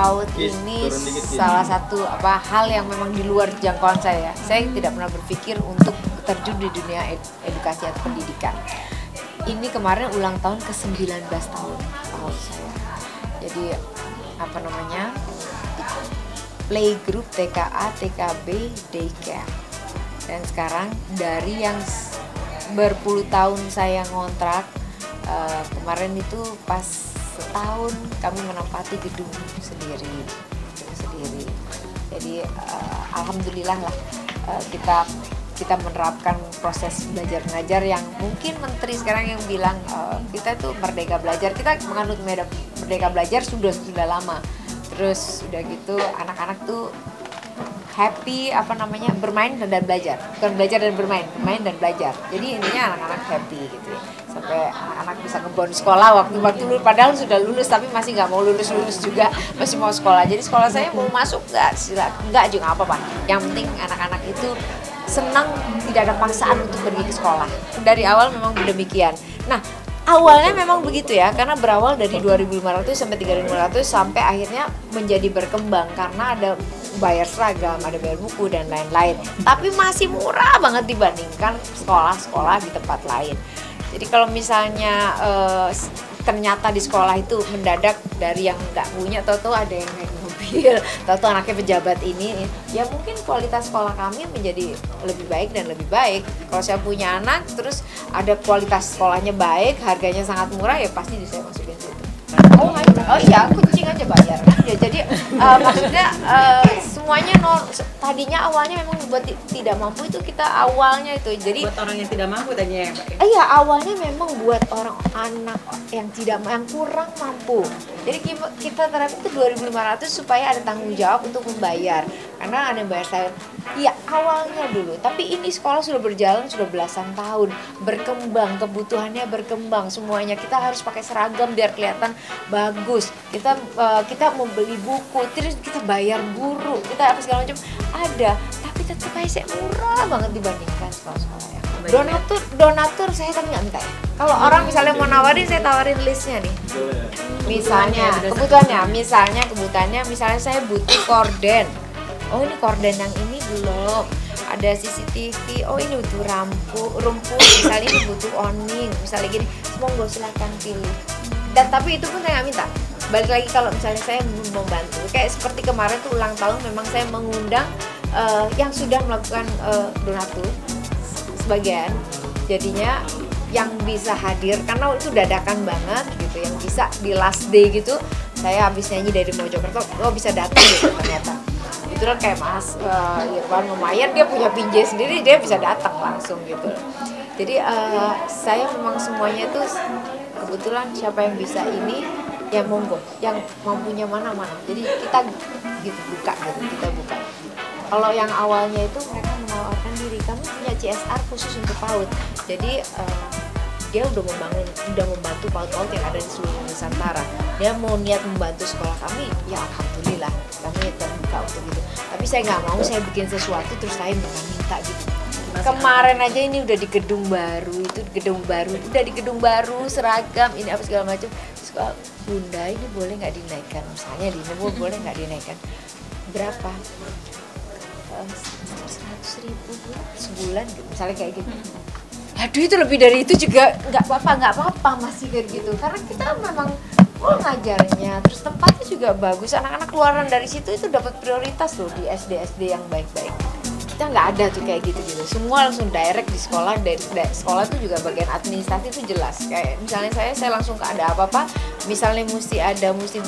PAUD ini salah satu hal yang memang di luar jangkauan saya. Saya tidak pernah berpikir untuk terjun di dunia edukasi atau pendidikan. Ini kemarin ulang tahun ke-19 tahun PAUD saya. Jadi playgroup TKA, TKB, daycare. Dan sekarang dari yang berpuluh tahun saya ngontrak, kemarin itu pas setahun kami menempati gedung sendiri. Jadi alhamdulillah lah kita menerapkan proses belajar mengajar yang mungkin menteri sekarang yang bilang kita tuh merdeka belajar. Kita menganut merdeka belajar sudah lama. Terus udah gitu anak-anak tuh happy bermain dan belajar, bukan belajar dan bermain dan belajar. Jadi intinya anak-anak happy gitu ya. Sampai anak-anak bisa ngebon sekolah waktu padahal sudah lulus tapi masih nggak mau lulus juga, masih mau sekolah. Jadi sekolah saya mau masuk nggak juga apa-apa. Yang penting anak-anak itu senang, tidak ada paksaan untuk pergi ke sekolah. Dari awal memang demikian. Nah, awalnya memang begitu ya, karena berawal dari 2.500 sampai 3.500 sampai akhirnya menjadi berkembang karena ada bayar seragam, ada bayar buku dan lain-lain. Tapi masih murah banget dibandingkan sekolah-sekolah di tempat lain. Jadi kalau misalnya ternyata di sekolah itu mendadak dari yang nggak punya, tahu-tahu ada yang naik mobil, tahu-tahu anaknya pejabat ini, ya mungkin kualitas sekolah kami menjadi lebih baik dan lebih baik. Kalau saya punya anak, terus ada kualitas sekolahnya baik, harganya sangat murah, ya pasti saya masukin situ. Oh iya, kucing aja bayar. Ya jadi maksudnya semuanya tadinya awalnya memang buat tidak mampu itu kita awalnya itu. Jadi buat orang yang tidak mampu tadinya ya, Pak. Iya, awalnya memang buat anak yang kurang mampu. Jadi kita terapin itu 2.500 supaya ada tanggung jawab untuk membayar. Karena ada yang bayar saya. Iya, awalnya dulu. Tapi ini sekolah sudah berjalan sudah belasan tahun, berkembang, kebutuhannya berkembang semuanya. Kita harus pakai seragam biar kelihatan bagus. Kita mau beli buku, terus kita bayar guru, kita apa segala macam ada. Tapi tetap aja murah banget dibandingkan sekolah-sekolah yang donatur saya kan nggak minta ya. Kalau orang misalnya mau nawarin, saya tawarin listnya nih. Misalnya kebutuhannya, misalnya saya butuh korden. Oh ini korden yang ini belum. Ada CCTV. Oh ini butuh rumput. Misalnya ini butuh awning. Misalnya gini, monggo silakan pilih. Dan tapi itu pun saya nggak minta. Balik lagi kalau misalnya saya membantu. Kayak seperti kemarin tuh ulang tahun, memang saya mengundang yang sudah melakukan donatur sebagian, jadinya yang bisa hadir karena itu dadakan banget gitu, yang bisa di last day gitu. Saya habis nyanyi dari Mojokerto, bisa datang gitu ternyata. Itu kan kayak Mas Irwan lumayan, dia punya pinjai sendiri, dia bisa datang langsung gitu. Jadi saya memang semuanya tuh kebetulan siapa yang bisa ini ya monggo, yang mampunya mana. Jadi kita buka. Kalau yang awalnya itu mereka menawarkan diri, kami punya CSR khusus untuk PAUD. Jadi dia udah membantu PAUD-PAUD yang ada di seluruh Nusantara. Dia mau niat membantu sekolah kami, ya alhamdulillah kami terbuka untuk itu. Tapi saya nggak mau saya bikin sesuatu terus saya minta gitu. Kemarin aja ini udah di gedung baru, seragam ini apa segala macam. Sekolah, Bunda ini boleh nggak dinaikkan? Misalnya boleh nggak dinaikkan? Berapa? 100.000 sebulan gitu, misalnya kayak gitu. Aduh itu lebih dari itu juga nggak apa-apa masih kayak gitu, karena kita memang ngajarnya, terus tempatnya juga bagus, anak-anak keluaran dari situ itu dapat prioritas loh di SD yang baik-baik. Kita nggak ada tuh kayak gitu, semua langsung direct di sekolah. Dari sekolah tuh juga bagian administrasi itu jelas, kayak misalnya saya langsung ada apa-apa, misalnya mesti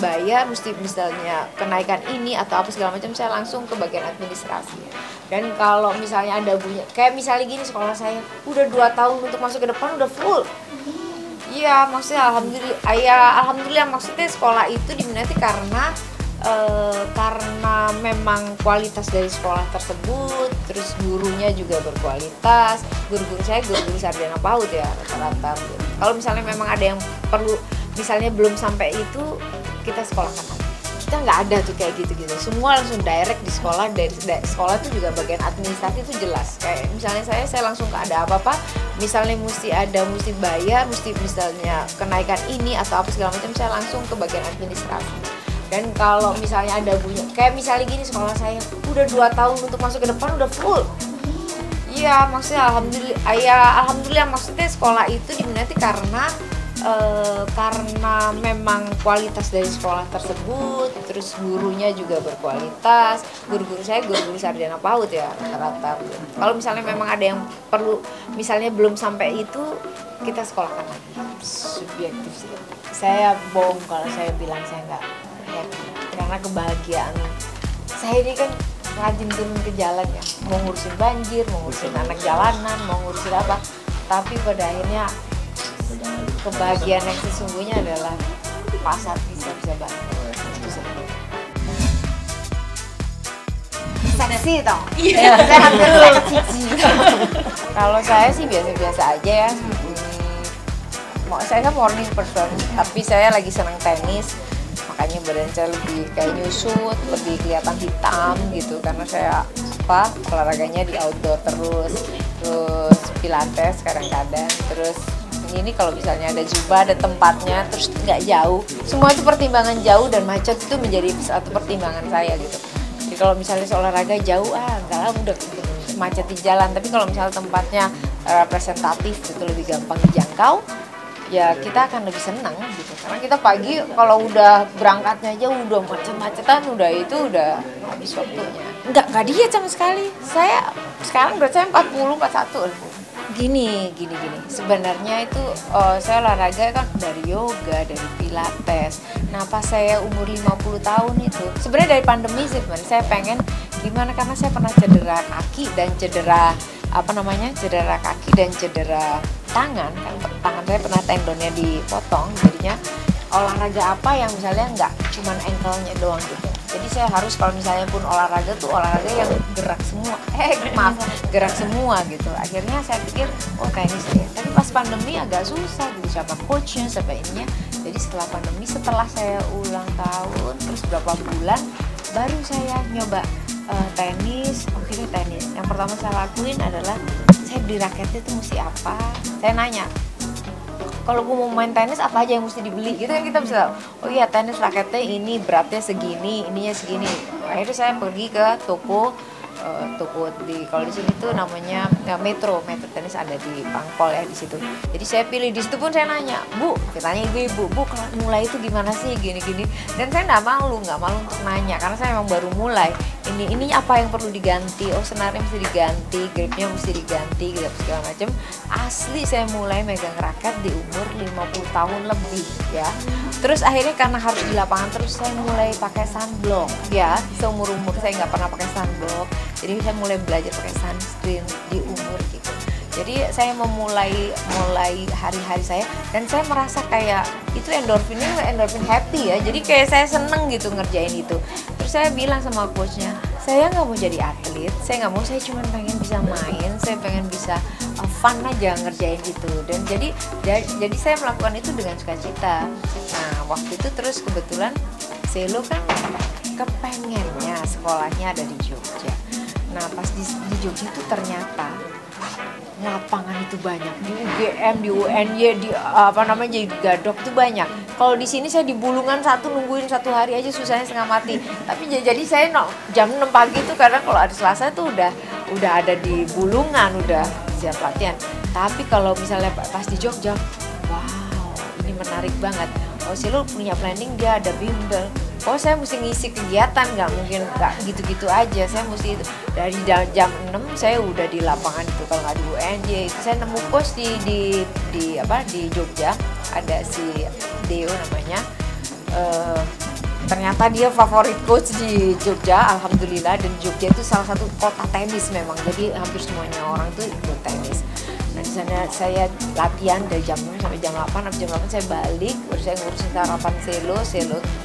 bayar, misalnya kenaikan ini atau apa segala macam, saya langsung ke bagian administrasi. Dan kalau misalnya ada bunyi, kayak misalnya gini, sekolah saya udah 2 tahun untuk masuk ke depan udah full. Iya, maksudnya alhamdulillah maksudnya sekolah itu diminati karena memang kualitas dari sekolah tersebut, terus gurunya juga berkualitas. Guru-guru saya guru sarjana PAUD ya rata-rata. Kalau misalnya memang ada yang perlu, misalnya belum sampai itu, kita sekolahkan lagi. Kita nggak ada tuh kayak gitu-gitu, semua langsung direct di sekolah. Dari sekolah tuh juga bagian administrasi itu jelas, kayak misalnya saya langsung ada apa-apa, misalnya mesti bayar, misalnya kenaikan ini atau apa segala macam, saya langsung ke bagian administrasi. Dan kalau misalnya ada bunyi, kayak misalnya gini, sekolah saya udah 2 tahun untuk masuk ke depan udah full. Iya, maksudnya alhamdulillah maksudnya sekolah itu diminati karena memang kualitas dari sekolah tersebut, terus gurunya juga berkualitas. Guru-guru saya guru-guru sarjana PAUD ya rata-rata. Kalau misalnya memang ada yang perlu, misalnya belum sampai itu, kita sekolahkan lagi. Subjektif sih. Saya bohong kalau saya bilang saya nggak happy, karena kebahagiaan saya ini kan rajin turun ke jalan ya, mau ngurusin banjir, mau ngurusin anak jalanan, mau ngurusin apa, tapi pada akhirnya kebahagiaan yang sesungguhnya adalah pasar bisa bantu. Itu sebenarnya. Seksi toh? Iya. Saya hampir cici. Kalau saya sih biasa-biasa aja ya. Saya kan morning person, tapi saya lagi senang tenis. Makanya badan saya lebih kayak nyusut, lebih kelihatan hitam gitu, karena saya olahraganya di outdoor terus pilates kadang-kadang, terus ini kalau misalnya ada Zumba, ada tempatnya, terus nggak jauh, semua itu pertimbangan jauh dan macet itu menjadi satu pertimbangan saya gitu. Jadi kalau misalnya olahraga jauh, nggak lah, udah macet di jalan. Tapi kalau misalnya tempatnya representatif gitu, lebih gampang dijangkau, ya kita akan lebih senang gitu. Karena kita pagi kalau udah berangkatnya aja udah macet-macetan, udah habis waktunya. Nggak diet sama sekali. Saya sekarang berat saya 41. Gini. Sebenarnya itu saya olahraga kan dari yoga, dari pilates. Nah, pas saya umur 50 tahun itu, sebenarnya dari pandemi sih, saya pengen gimana, karena saya pernah cedera kaki dan cedera kaki dan cedera tangan. Kan tangan saya pernah tendonnya dipotong, jadinya olahraga apa yang misalnya nggak cuman ankle-nya doang gitu. Jadi saya harus kalau misalnya pun olahraga tuh olahraga yang gerak semua gitu. Akhirnya saya pikir tenis deh. Tapi pas pandemi agak susah gitu, siapa coachnya, siapa ininya. Jadi setelah pandemi, setelah saya ulang tahun terus berapa bulan, baru saya nyoba tenis. Akhirnya tenis. Yang pertama saya lakuin adalah saya beli raketnya tuh mesti apa. Saya nanya, kalau gue mau main tenis apa aja yang mesti dibeli gitu kan, kita bisa oh iya tenis raketnya ini beratnya segini, ininya segini. Akhirnya saya pergi ke toko kalau di sini tuh namanya Metro Tenis, ada di Pangpol ya di situ. Jadi saya pilih, di situ pun saya nanya, Bu, kitanya ibu, kalau mulai itu gimana sih gini. Dan saya nggak malu untuk nanya, karena saya memang baru mulai. Ini apa yang perlu diganti? Oh, senarnya mesti diganti, gripnya mesti diganti, gitu segala macam. Asli saya mulai megang raket di umur 50 tahun lebih ya. Terus akhirnya karena harus di lapangan terus, saya mulai pakai sunblock ya. Seumur saya nggak pernah pakai sunblock. Jadi saya mulai belajar pakai sunscreen di umur gitu. Jadi saya memulai hari-hari saya, dan saya merasa kayak itu endorfin happy ya. Jadi kayak saya seneng gitu ngerjain itu. Terus saya bilang sama coachnya, saya nggak mau jadi atlet, saya cuma pengen bisa main, saya pengen bisa fun aja ngerjain itu. Dan jadi saya melakukan itu dengan sukacita. Nah, waktu itu terus kebetulan Selo kan kepengennya sekolahnya ada di Jogja. Nah, pas di Jogja itu ternyata lapangan itu banyak, di UGM, di UNY, di di Gadok itu banyak. Kalau di sini saya di Bulungan nungguin 1 hari aja susahnya setengah mati. Tapi jadi saya jam 6 pagi itu, karena kalau hari Selasa itu udah ada di Bulungan, udah siap latihan. Tapi kalau misalnya pas di Jogja, wow, ini menarik banget. Oh, Silo punya planning, dia ada bimbel. Oh, saya mesti ngisi kegiatan, nggak mungkin nggak gitu-gitu aja. Saya mesti itu dari jam 6 saya udah di lapangan itu. Kalau nggak di UNJ itu saya nemu coach di Jogja, ada si Deo namanya. Ternyata dia favorit coach di Jogja, alhamdulillah. Dan Jogja itu salah satu kota tenis memang, jadi hampir semuanya orang tuh ikut tenis. Nah, di sana saya latihan dari jam 6 sampai jam 8. Habis jam 8 saya balik, terus saya ngurusin sarapan selo,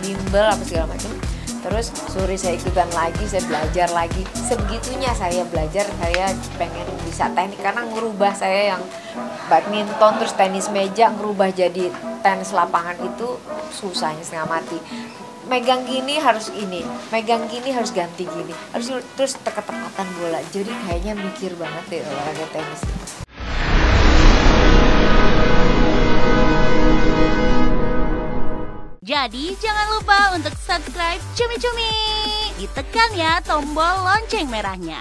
bimbel apa segala macam. Terus sore saya ikutan lagi, saya belajar lagi. Sebegitunya saya belajar, saya pengen bisa teknik, karena ngerubah saya yang badminton terus tenis meja ngerubah jadi tenis lapangan itu susahnya setengah mati. Megang gini harus ini, megang gini harus ganti gini, harus terus ketepatan bola. Jadi kayaknya mikir banget deh olahraga tenis itu. Jadi jangan lupa untuk subscribe Cumi Cumi. Ditekan ya tombol lonceng merahnya.